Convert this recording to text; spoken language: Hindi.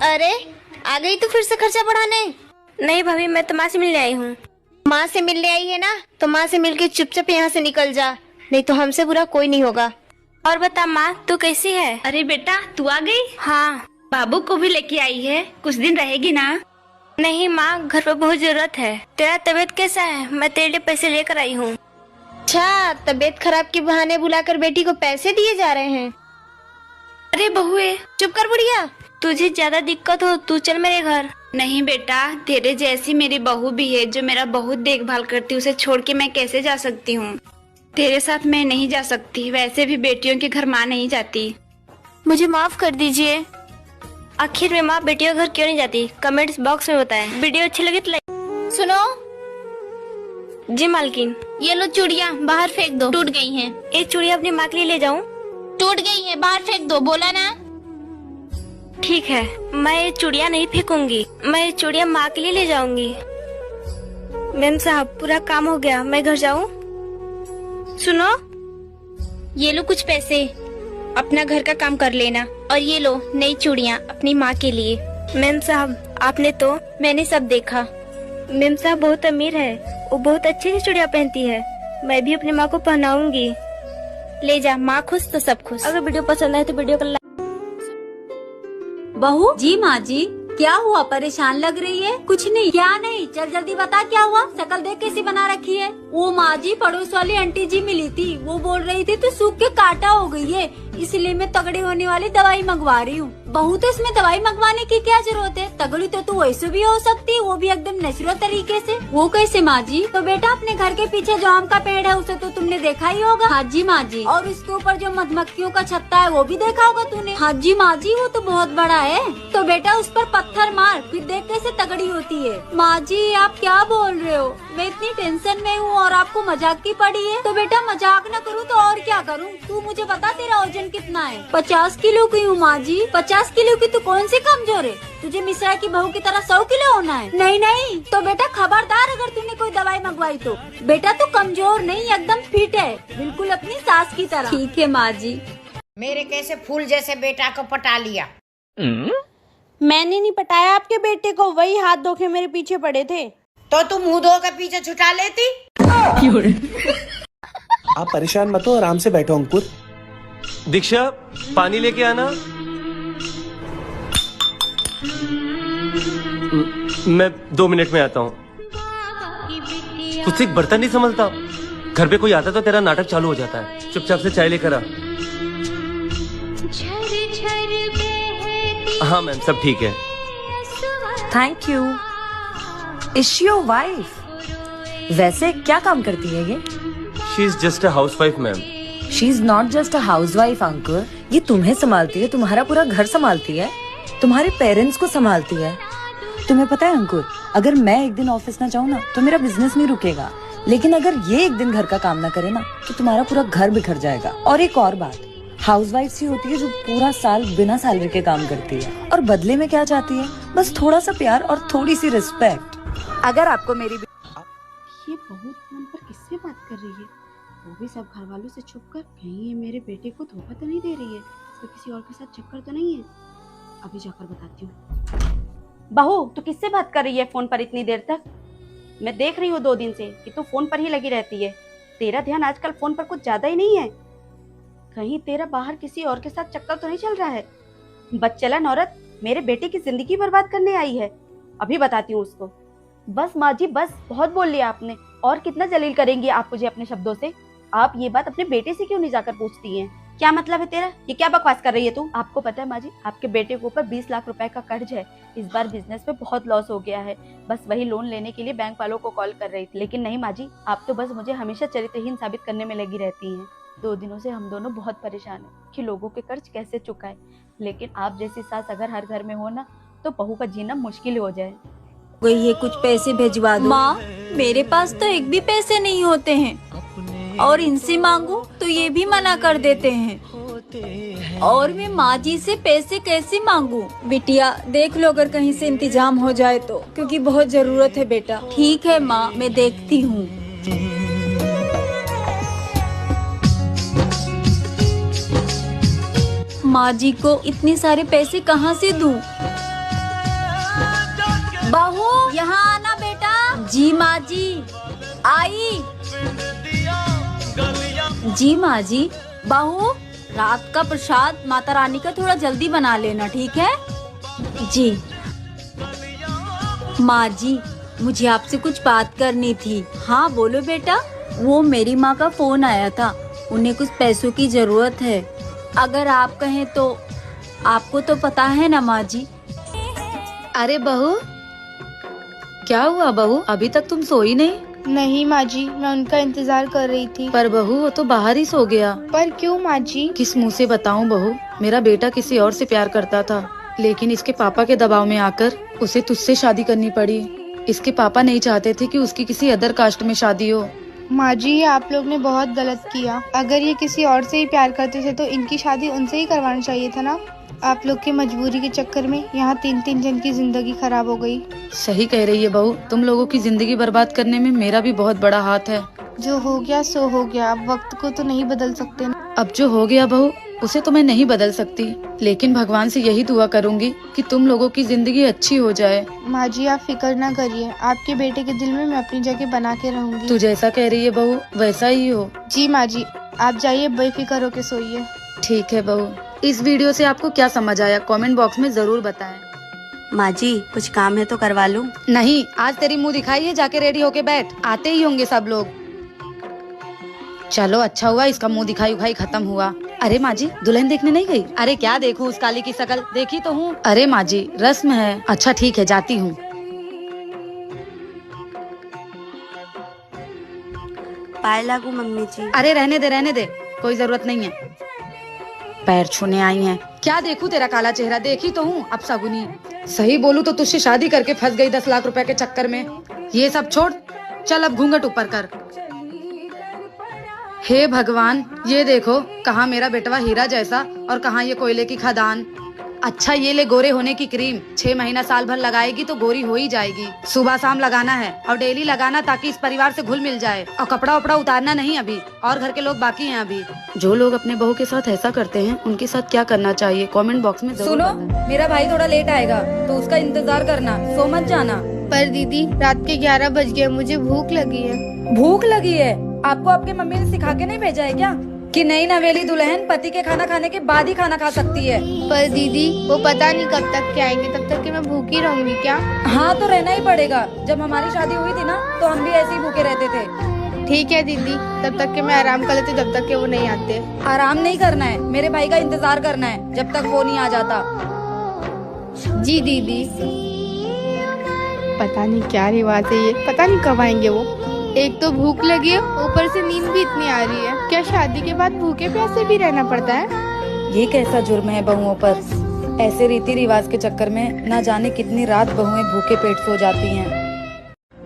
अरे आ गई तू फिर से खर्चा बढ़ाने? नहीं भाभी, मैं तो माँ से मिलने आई हूँ। माँ से मिलने आई है ना, तो माँ से मिलके चुपचाप यहाँ से निकल जा, नहीं तो हमसे बुरा कोई नहीं होगा। और बता माँ, तू कैसी है? अरे बेटा, तू आ गई? हाँ। बाबू को भी लेके आई है, कुछ दिन रहेगी ना? नहीं माँ, घर पे बहुत जरूरत है। तेरा तबीयत कैसा है? मैं तेरे लिए पैसे लेकर आई हूँ। अच्छा, तबीयत खराब के बहाने बुलाकर बेटी को पैसे दिए जा रहे हैं? अरे बहुए, चुप कर बुढ़िया। तुझे ज्यादा दिक्कत हो तू चल मेरे घर। नहीं बेटा, तेरे जैसी मेरी बहू भी है जो मेरा बहुत देखभाल करती है, उसे छोड़ के मैं कैसे जा सकती हूँ? तेरे साथ मैं नहीं जा सकती, वैसे भी बेटियों के घर माँ नहीं जाती। मुझे माफ कर दीजिए। आखिर में माँ बेटियों घर क्यों नहीं जाती? कमेंट्स बॉक्स में बताएं। वीडियो अच्छी लगी तो लाइक। सुनो जी मालकिन। ये लो चूड़ियाँ बाहर फेंक दो, टूट गई हैं। एक चूड़िया अपनी माँ के लिए ले जाऊँ? टूट गई है, बाहर फेंक दो, बोला ना। ठीक है, मैं ये चूड़िया नहीं फेंकूंगी, मैं ये चूड़िया माँ के लिए ले जाऊंगी। मैम साहब, पूरा काम हो गया, मैं घर जाऊँ? सुनो, ये लो कुछ पैसे, अपना घर का काम कर लेना, और ये लो नई चूड़ियाँ अपनी माँ के लिए। मैम साहब, आपने तो मैंने सब देखा। मैम साहब बहुत अमीर है, वो बहुत अच्छी सी चूड़िया पहनती है, मैं भी अपनी माँ को पहनाऊंगी। ले जा, माँ खुश तो सब खुश। अगर वीडियो पसंद आए तो वीडियो को बहू जी। माँ जी, क्या हुआ? परेशान लग रही है। कुछ नहीं। क्या नहीं? चल जल्दी बता क्या हुआ। शक्ल देख कैसी बना रखी है। वो माँ जी, पड़ोस वाली आंटी जी मिली थी, वो बोल रही थी तो सूख के काटा हो गई है, इसलिए मैं तगड़ी होने वाली दवाई मंगवा रही हूँ। बहू तो इसमें दवाई मंगवाने की क्या जरूरत है? तगड़ी तो तू वैसे भी हो सकती है, वो भी एकदम नेचुरल तरीके से। वो कैसे माँ जी? तो बेटा अपने घर के पीछे जो आम का पेड़ है उसे तो तुमने देखा ही होगा। हाँ जी माँ जी। और उसके ऊपर जो मधुमक्खियों का छत्ता है वो भी देखा होगा तूने। हाँ जी माँ जी, वो तो बहुत बड़ा है। तो बेटा उस पर पत्थर मार, फिर देख कैसे तगड़ी होती है। माँ जी आप क्या बोल रहे हो? मैं इतनी टेंशन में हूँ और आपको मजाक की पड़ी है। तो बेटा मजाक न करूँ तो और क्या करूँ? तू मुझे बता तेरा वजन कितना है? 50 किलो की हूँ माँ जी। 50 किलो की तू कौन सी कमजोर है? तुझे मिश्रा की बहू की तरह 100 किलो होना है? नहीं नहीं। तो बेटा खबरदार अगर तूने कोई दवाई मंगवाई तो। बेटा तू कमजोर नहीं, एकदम फिट है, बिल्कुल अपनी सास की तरह। ठीक है माँ जी। मेरे कैसे फूल जैसे बेटा को पटा लिया। मैंने नहीं पटाया आपके बेटे को, वही हाथ धो के मेरे पीछे पड़े थे। तो तू मुंह धो के पीछे छुटा लेती। आप परेशान मत हो, आराम से बैठो अंकुर। दीक्षा, पानी लेके आना। मैं 2 मिनट में आता हूँ। तुझसे एक बर्तन नहीं संभलता। घर पे कोई आता तो तेरा नाटक चालू हो जाता है। चुपचाप से चाय लेकर आ। हाँ मैम, सब ठीक है। Thank you. Is she your wife? वैसे क्या काम करती है ये? She is just a housewife ma'am. She is not just a housewife Ankur, ये तुम्हें संभालती है, तुम्हारा पूरा घर संभालती है, तुम्हारे पेरेंट्स को संभालती है। तुम्हें पता है अंकुर, अगर मैं एक दिन ऑफिस ना जाऊँ ना तो मेरा बिजनेस नहीं रुकेगा, लेकिन अगर ये एक दिन घर का काम ना करे ना तो तुम्हारा पूरा घर बिखर जाएगा। और एक और बात, हाउसवाइफ ही होती है जो पूरा साल बिना सैलरी के काम करती है और बदले में क्या चाहती है? बस थोड़ा सा प्यार और थोड़ी सी रिस्पेक्ट। अगर आपको मेरी ये बहू फोन पर किससे बात कर रही है? वो भी सब घर वालों से छुप कर। कहीं ये मेरे बेटे को धोखा तो नहीं दे रही है? इसका किसी और के साथ चक्कर तो नहीं है? अभी जाकर बताती हूँ। बहू तू किससे बात कर रही है फोन पर इतनी देर तक? मैं देख रही हूँ 2 दिन से कि तू फोन पर ही लगी रहती है। तेरा ध्यान आजकल फोन पर कुछ ज्यादा ही नहीं है? कहीं तेरा बाहर किसी और के साथ चक्कर तो नहीं चल रहा है? बदचलन औरत मेरे बेटे की जिंदगी बर्बाद करने आई है। अभी बताती हूँ उसको। बस माँ जी बस, बहुत बोल लिया आपने। और कितना जलील करेंगी आप मुझे अपने शब्दों से? आप ये बात अपने बेटे से क्यों नहीं जाकर पूछती हैं? क्या मतलब है तेरा? ये क्या बकवास कर रही है तू? आपको पता है माँ जी, आपके बेटे के ऊपर 20 लाख रुपए का कर्ज है। इस बार बिजनेस में बहुत लॉस हो गया है। बस वही लोन लेने के लिए बैंक वालों को कॉल कर रही थी, लेकिन नहीं माँ जी, आप तो बस मुझे हमेशा चरित्रहीन साबित करने में लगी रहती हैं। 2 दिनों से हम दोनों बहुत परेशान हैं कि लोगों के कर्ज कैसे चुकाएं, लेकिन आप जैसी सास अगर हर घर में हो ना तो बहू का जीना मुश्किल हो जाए। ये कुछ पैसे भिजवा दो। माँ मेरे पास तो एक भी पैसे नहीं होते हैं, और इनसे मांगू तो ये भी मना कर देते हैं, और मैं माँ जी से पैसे कैसे मांगू? बिटिया देख लो अगर कहीं से इंतजाम हो जाए तो, क्योंकि बहुत जरूरत है बेटा। ठीक है माँ, मैं देखती हूँ। माँ जी को इतने सारे पैसे कहाँ से दूँ? बहू यहाँ आना बेटा। जी माँ जी। आई। जी माँ जी। बहू रात का प्रसाद माता रानी का थोड़ा जल्दी बना लेना, ठीक है? जी। माँ जी मुझे आपसे कुछ बात करनी थी। हाँ बोलो बेटा। वो मेरी माँ का फोन आया था, उन्हें कुछ पैसों की जरूरत है। अगर आप कहें तो। आपको तो पता है ना माँ जी। अरे बहू, क्या हुआ बहू? अभी तक तुम सोई नहीं? नहीं माँ जी, मैं उनका इंतजार कर रही थी। पर बहू वो तो बाहर ही सो गया। पर क्यों माँ जी? किस मुंह से बताऊं बहू, मेरा बेटा किसी और से प्यार करता था, लेकिन इसके पापा के दबाव में आकर उसे तुझसे शादी करनी पड़ी। इसके पापा नहीं चाहते थे कि उसकी किसी अदर कास्ट में शादी हो। माँ जी ये आप लोग ने बहुत गलत किया। अगर ये किसी और से ही प्यार करते थे तो इनकी शादी उनसे ही करवाना चाहिए था ना। आप लोग की मजबूरी के चक्कर में यहाँ 3-3 जन की जिंदगी खराब हो गई। सही कह रही है बहू, तुम लोगों की जिंदगी बर्बाद करने में मेरा भी बहुत बड़ा हाथ है। जो हो गया सो हो गया, अब वक्त को तो नहीं बदल सकते ना। अब जो हो गया बहू उसे तो मैं नहीं बदल सकती, लेकिन भगवान से यही दुआ करूंगी कि तुम लोगों की जिंदगी अच्छी हो जाए। माँ जी आप फिक्र ना करिए, आपके बेटे के दिल में मैं अपनी जगह बना के रहूंगी। तू जैसा कह रही है बहू वैसा ही हो। जी माँ जी, आप जाइए बेफिक्र होके सोइए। ठीक है बहू। इस वीडियो से आपको क्या समझ आया कमेंट बॉक्स में जरूर बताएं। माँ जी कुछ काम है तो करवा लूं? नहीं, आज तेरी मुंह दिखाई है, जाके रेडी होके बैठ, आते ही होंगे सब लोग। चलो अच्छा हुआ इसका मुंह दिखाई उखाई खत्म हुआ। अरे माँ जी दुल्हन देखने नहीं गई? अरे क्या देखूं, उस काली की शकल देखी तो हूँ। अरे माँ जी रस्म है। अच्छा ठीक है जाती हूँ। पाए लागू मम्मी जी। अरे रहने दे, कोई जरूरत नहीं है। पैर छूने आई हैं। क्या देखूं तेरा काला चेहरा, देखी तो हूँ अब सगुनी। सही बोलूं तो तुझसे शादी करके फंस गई 10 लाख रुपए के चक्कर में। ये सब छोड़, चल अब घूंघट ऊपर कर। हे भगवान, ये देखो कहाँ मेरा बेटवा हीरा जैसा और कहाँ ये कोयले की खदान। अच्छा ये ले गोरे होने की क्रीम, 6 महीना साल भर लगाएगी तो गोरी हो ही जाएगी। सुबह शाम लगाना है और डेली लगाना ताकि इस परिवार से घुल मिल जाए। और कपड़ा उपड़ा उतारना नहीं अभी, और घर के लोग बाकी हैं अभी। जो लोग अपने बहू के साथ ऐसा करते हैं उनके साथ क्या करना चाहिए कमेंट बॉक्स में जरूर बताएं। मेरा भाई थोड़ा लेट आएगा तो उसका इंतजार करना, सो मत जाना। पर दीदी रात के 11 बज गए, मुझे भूख लगी है। भूख लगी है? आपको आपके मम्मी ने सिखा के नहीं भेजा है क्या कि नई नवेली दुल्हन पति के खाना खाने के बाद ही खाना खा सकती है? पर दीदी वो पता नहीं कब तक के आएंगे, तब तक के मैं भूखी रहूंगी क्या? हाँ तो रहना ही पड़ेगा। जब हमारी शादी हुई थी ना तो हम भी ऐसे ही भूखे रहते थे। ठीक है दीदी, तब तक के मैं आराम कर लेती, जब तक के वो नहीं आते। आराम नहीं करना है, मेरे भाई का इंतजार करना है जब तक वो नहीं आ जाता। जी दीदी। पता नहीं क्या रिवाज है ये, पता नहीं कब आएंगे वो। एक तो भूख लगी है, ऊपर से नींद भी इतनी आ रही है। क्या शादी के बाद भूखे प्यासे भी रहना पड़ता है? ये कैसा जुर्म है बहुओं पर? ऐसे रीति रिवाज के चक्कर में ना जाने कितनी रात बहुएं भूखे पेट सो जाती हैं।